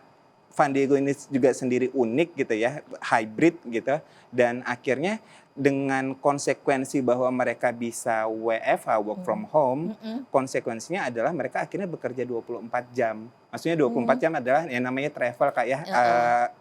Van Diego ini juga sendiri unik gitu ya, hybrid gitu, dan akhirnya dengan konsekuensi bahwa mereka bisa WFH, work from home, konsekuensinya adalah mereka akhirnya bekerja 24 jam. Maksudnya 24 jam adalah yang namanya travel Kak ya,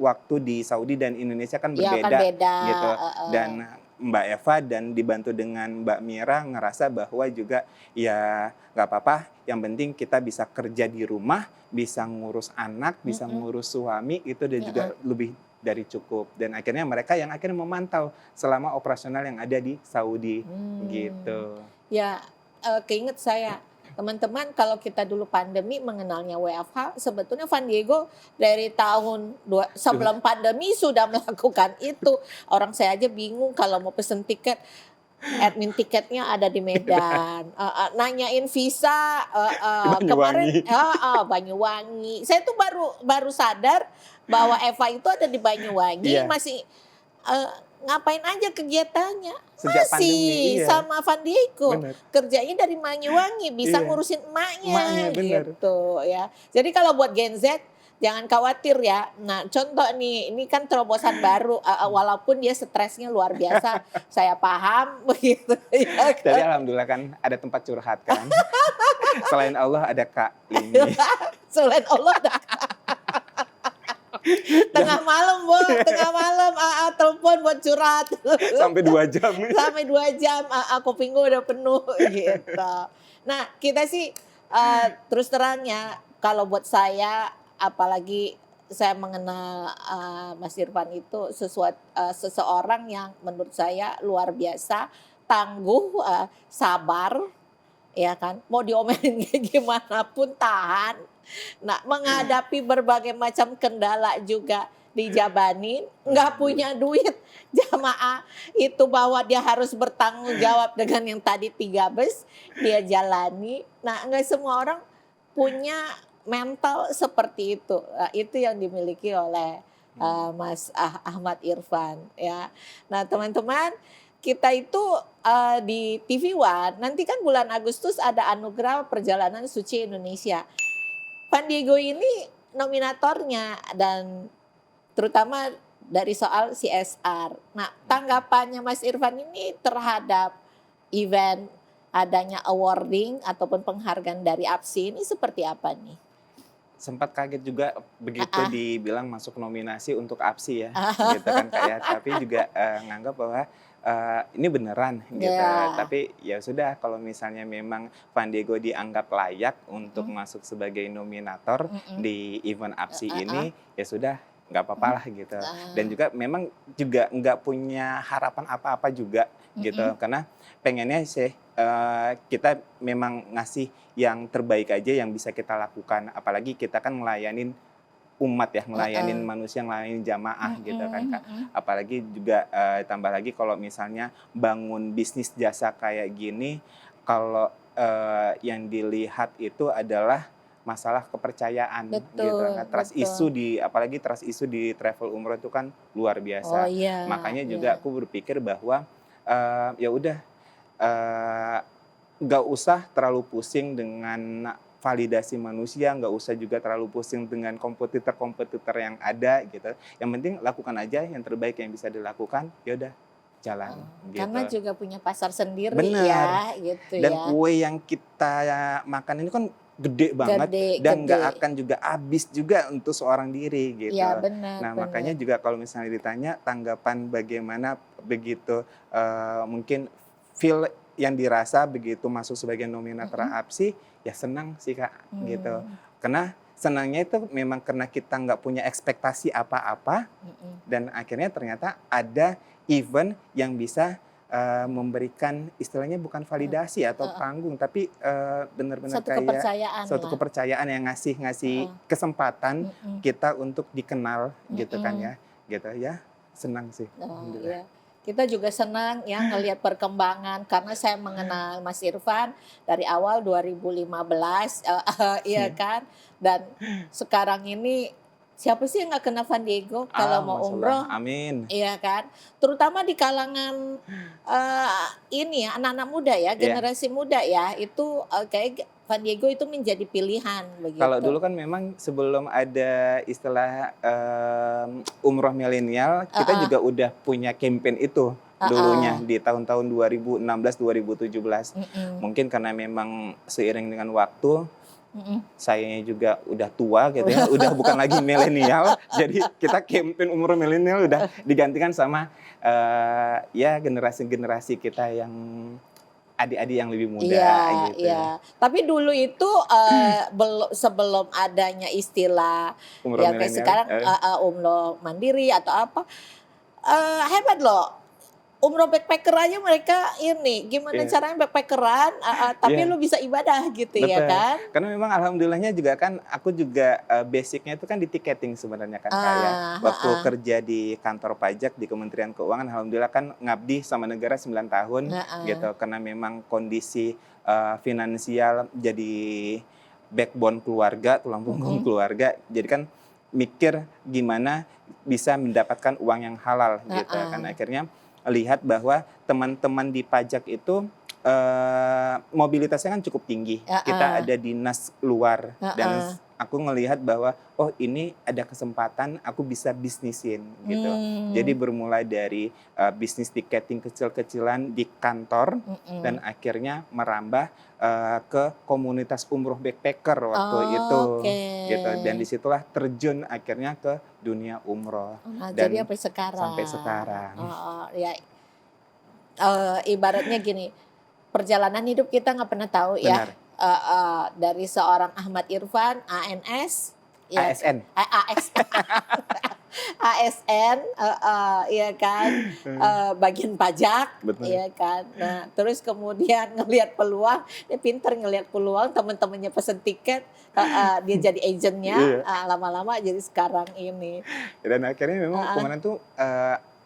waktu di Saudi dan Indonesia kan berbeda, gitu. Dan Mbak Eva dan dibantu dengan Mbak Mira ngerasa bahwa juga ya nggak apa-apa, yang penting kita bisa kerja di rumah, bisa ngurus anak, bisa ngurus suami, itu dan juga lebih dari cukup. Dan akhirnya mereka yang akhirnya memantau selama operasional yang ada di Saudi gitu. Ya, keinget saya teman-teman, kalau kita dulu pandemi mengenalnya WFH, sebetulnya Van Diego dari tahun sebelum pandemi sudah melakukan itu. Orang saya aja bingung kalau mau pesen tiket, admin tiketnya ada di Medan, nanyain visa kemarin Banyuwangi. Saya tuh baru sadar bahwa Eva itu ada di Banyuwangi, masih ngapain aja kegiatannya? Sejak Masih pandemi, iya. sama Van Diego. Bener. Kerjanya dari Banyuwangi, bisa Iya. ngurusin emaknya Emaknya, bener. gitu ya. Jadi kalau buat Gen Z jangan khawatir ya. Nah, contoh nih, ini kan terobosan baru, walaupun dia stresnya luar biasa, saya paham begitu ya Tapi kan. alhamdulillah kan ada tempat curhat kan. Selain Allah ada Kak ini. Selain Allah dah. Tengah malam, Bu, tengah malam telepon buat curhat. Sampai 2 jam. Sampai 2 jam, kuping gue udah penuh gitu. Nah, kita sih terus terangnya kalau buat saya, apalagi saya mengenal Mas Irfan itu seseorang yang menurut saya luar biasa, tangguh, sabar, ya kan. Mau diomelin kayak gimana pun tahan. Nah, menghadapi berbagai macam kendala juga dijabanin, nggak punya duit, jamaah itu bahwa dia harus bertanggung jawab dengan yang tadi 3 bus dia jalani. Nah, nggak semua orang punya mental seperti itu. Nah, itu yang dimiliki oleh Mas Ahmad Irfan ya. Nah, teman-teman, kita itu di TV One nanti kan bulan Agustus ada Anugerah Perjalanan Suci Indonesia. Van Diego ini nominatornya dan terutama dari soal CSR. Nah, tanggapannya Mas Irfan ini terhadap event adanya awarding ataupun penghargaan dari APSI ini seperti apa nih? Sempat kaget juga begitu dibilang masuk nominasi untuk APSI ya, gitu kan Kak ya. Tapi juga nganggap bahwa ini beneran gitu. Tapi ya sudah, kalau misalnya memang Van Diego dianggap layak untuk masuk sebagai nominator di event APSI ini, ya sudah, nggak apa-apa lah gitu. Dan juga memang juga nggak punya harapan apa-apa juga gitu. Karena pengennya sih kita memang ngasih yang terbaik aja yang bisa kita lakukan. Apalagi kita kan ngelayanin umat ya, ngelayanin manusia, ngelayanin jamaah gitu kan Kak. Apalagi juga tambah lagi kalau misalnya bangun bisnis jasa kayak gini, kalau yang dilihat itu adalah masalah kepercayaan. Betul, gitu. Nah, trust betul. issue apalagi trust issue di travel umroh itu kan luar biasa. Oh, iya, Makanya juga aku berpikir bahwa ya udah nggak usah terlalu pusing dengan validasi manusia, nggak usah juga terlalu pusing dengan kompetitor-kompetitor yang ada gitu. Yang penting lakukan aja yang terbaik yang bisa dilakukan, ya udah jalan. Gitu. Karena juga punya pasar sendiri. Bener. Ya, gitu Dan ya. kue yang kita makan ini kan gede banget dan nggak akan juga habis juga untuk seorang diri gitu. Ya, benar, Nah, benar. makanya juga kalau misalnya ditanya tanggapan bagaimana begitu mungkin feel yang dirasa begitu masuk sebagai nominator APSI, ya senang sih Kak gitu. Karena senangnya itu memang karena kita nggak punya ekspektasi apa-apa dan akhirnya ternyata ada event yang bisa memberikan istilahnya bukan validasi atau panggung, tapi benar-benar Satu kayak kepercayaan suatu lah. kepercayaan yang ngasih kesempatan kita untuk dikenal gitu kan ya, gitu ya, senang sih. Alhamdulillah. Ya. Kita juga senang ya ngelihat perkembangan karena saya mengenal Mas Irfan dari awal 2015 iya kan, dan sekarang ini siapa sih yang nggak kenal Van Diego kalau mau Masya Allah. umroh? Amin. Iya kan, terutama di kalangan ini ya anak-anak muda ya, generasi muda ya, itu kayak Van Diego itu menjadi pilihan begitu. Kalau dulu kan memang sebelum ada istilah umroh milenial, kita juga udah punya campaign itu dulunya di tahun-tahun 2016-2017. Mungkin karena memang seiring dengan waktu, saya juga udah tua gitu ya, udah bukan lagi milenial, jadi kita campaign umroh milenial udah digantikan sama ya generasi-generasi kita yang adik-adik yang lebih muda gitu. Iya. Tapi dulu itu sebelum adanya istilah Umroh yang kayak milenial, sekarang umroh mandiri atau apa, hebat loh. Umroh backpacker aja mereka ini gimana caranya backpackeran tapi lu bisa ibadah gitu. Betul. Ya kan. Karena memang alhamdulillahnya juga kan aku juga basicnya itu kan di tiketing sebenarnya kan Kak ya. Waktu kerja di kantor pajak di Kementerian Keuangan, alhamdulillah kan ngabdi sama negara 9 tahun gitu. Karena memang kondisi finansial jadi backbone keluarga, tulang punggung keluarga. Jadi kan mikir gimana bisa mendapatkan uang yang halal gitu. Karena akhirnya lihat bahwa teman-teman di pajak itu mobilitasnya kan cukup tinggi. Kita ada dinas luar dan aku ngelihat bahwa oh ini ada kesempatan aku bisa bisnisin gitu. Jadi bermulai dari bisnis tiketing kecil-kecilan di kantor dan akhirnya merambah ke komunitas umroh backpacker waktu itu gitu. Dan disitulah terjun akhirnya ke dunia umroh. Dan jadi sampai sekarang. Sampai sekarang. Ya, ibaratnya gini, perjalanan hidup kita nggak pernah tahu. Benar. Ya. Dari seorang Ahmad Irfan, ANS, ya, ASN, ASN, ya kan, bagian pajak, betul. Ya kan. Nah, terus kemudian ngelihat peluang, dia pinter ngelihat peluang, teman-temannya pesen tiket, dia jadi agentnya, lama-lama jadi sekarang ini. Dan akhirnya memang kemarin tuh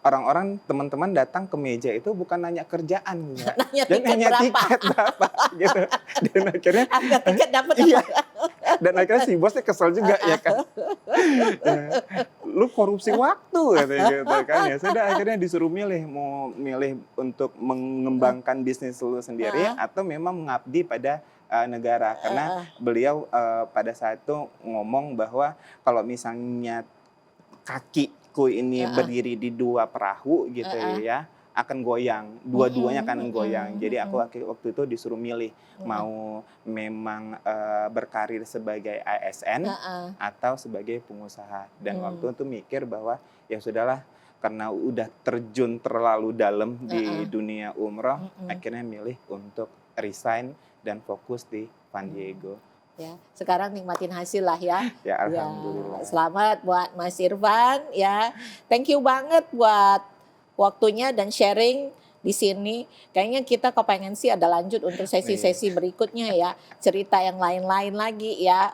orang-orang, teman-teman datang ke meja itu bukan nanya kerjaan, nanya tiket berapa gitu. Dan akhirnya tiket dapat dan akhirnya si bosnya kesel juga ya kan. Lu korupsi waktu gitu kan. Ya sudah akhirnya disuruh milih, mau milih untuk mengembangkan bisnis lu sendiri atau memang mengabdi pada negara. Karena beliau pada saat itu ngomong bahwa kalau misalnya kakiku ini berdiri di dua perahu gitu ya, akan goyang, dua-duanya akan goyang. Jadi aku waktu itu disuruh milih mau memang berkarir sebagai ASN atau sebagai pengusaha. Dan waktu itu mikir bahwa ya sudahlah, karena udah terjun terlalu dalam di dunia umroh, akhirnya milih untuk resign dan fokus di Van Diego. Ya, sekarang nikmatin hasil lah ya. Ya, alhamdulillah. Ya, selamat buat Mas Irfan ya. Thank you banget buat waktunya dan sharing di sini. Kayaknya kita kepengen sih ada lanjut untuk sesi-sesi berikutnya ya. Cerita yang lain-lain lagi ya.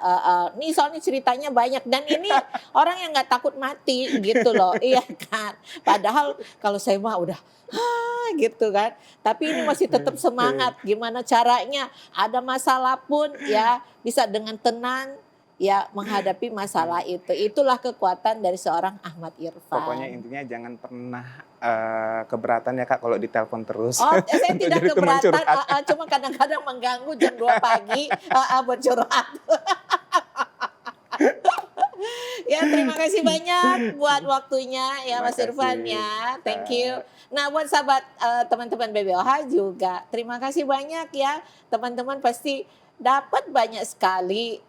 Nih soalnya ceritanya banyak dan ini orang yang nggak takut mati gitu loh. Iya kan. Padahal kalau saya mah udah gitu kan. Tapi ini masih tetap semangat. Gimana caranya? Ada masalah pun ya bisa dengan tenang ya menghadapi masalah itu. Itulah kekuatan dari seorang Ahmad Irfan. Pokoknya intinya jangan pernah keberatan ya Kak kalau ditelepon terus. Oh, saya tidak keberatan, cuma kadang-kadang mengganggu jam 2 pagi buat curhat. Ya, terima kasih banyak buat waktunya ya Mas Irfan ya. Thank you. Nah, buat sahabat teman-teman BBOH juga terima kasih banyak ya. Teman-teman pasti dapat banyak sekali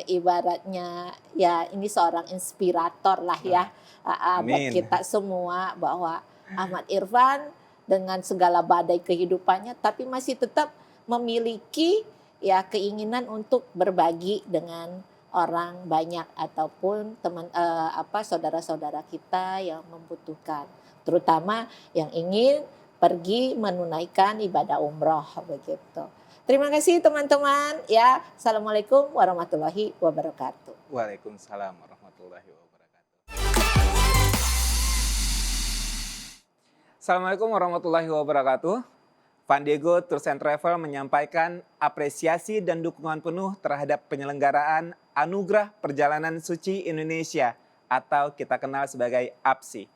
ibaratnya ya ini seorang inspirator lah ya buat kita semua bahwa Ahmad Irfan dengan segala badai kehidupannya tapi masih tetap memiliki ya keinginan untuk berbagi dengan orang banyak ataupun teman saudara-saudara kita yang membutuhkan, terutama yang ingin pergi menunaikan ibadah umroh begitu. Terima kasih teman-teman ya. Assalamualaikum warahmatullahi wabarakatuh. Waalaikumsalam warahmatullahi wabarakatuh. Assalamualaikum warahmatullahi wabarakatuh. Van Diego Tours and Travel menyampaikan apresiasi dan dukungan penuh terhadap penyelenggaraan Anugerah Perjalanan Suci Indonesia atau kita kenal sebagai APSI.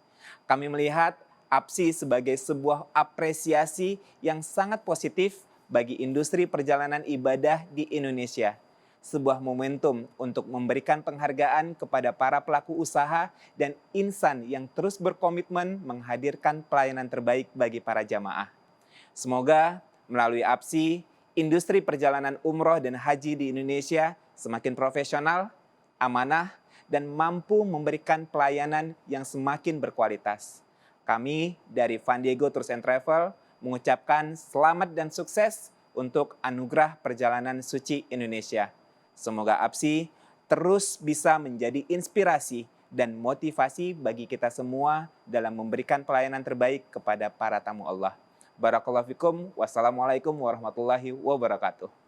Kami melihat APSI sebagai sebuah apresiasi yang sangat positif bagi industri perjalanan ibadah di Indonesia. Sebuah momentum untuk memberikan penghargaan kepada para pelaku usaha dan insan yang terus berkomitmen menghadirkan pelayanan terbaik bagi para jamaah. Semoga melalui APSI, industri perjalanan umroh dan haji di Indonesia semakin profesional, amanah, dan mampu memberikan pelayanan yang semakin berkualitas. Kami dari Van Diego Tours and Travel mengucapkan selamat dan sukses untuk Anugerah Perjalanan Suci Indonesia. Semoga APSI terus bisa menjadi inspirasi dan motivasi bagi kita semua dalam memberikan pelayanan terbaik kepada para tamu Allah. Barakallahu fikum. Wassalamualaikum warahmatullahi wabarakatuh.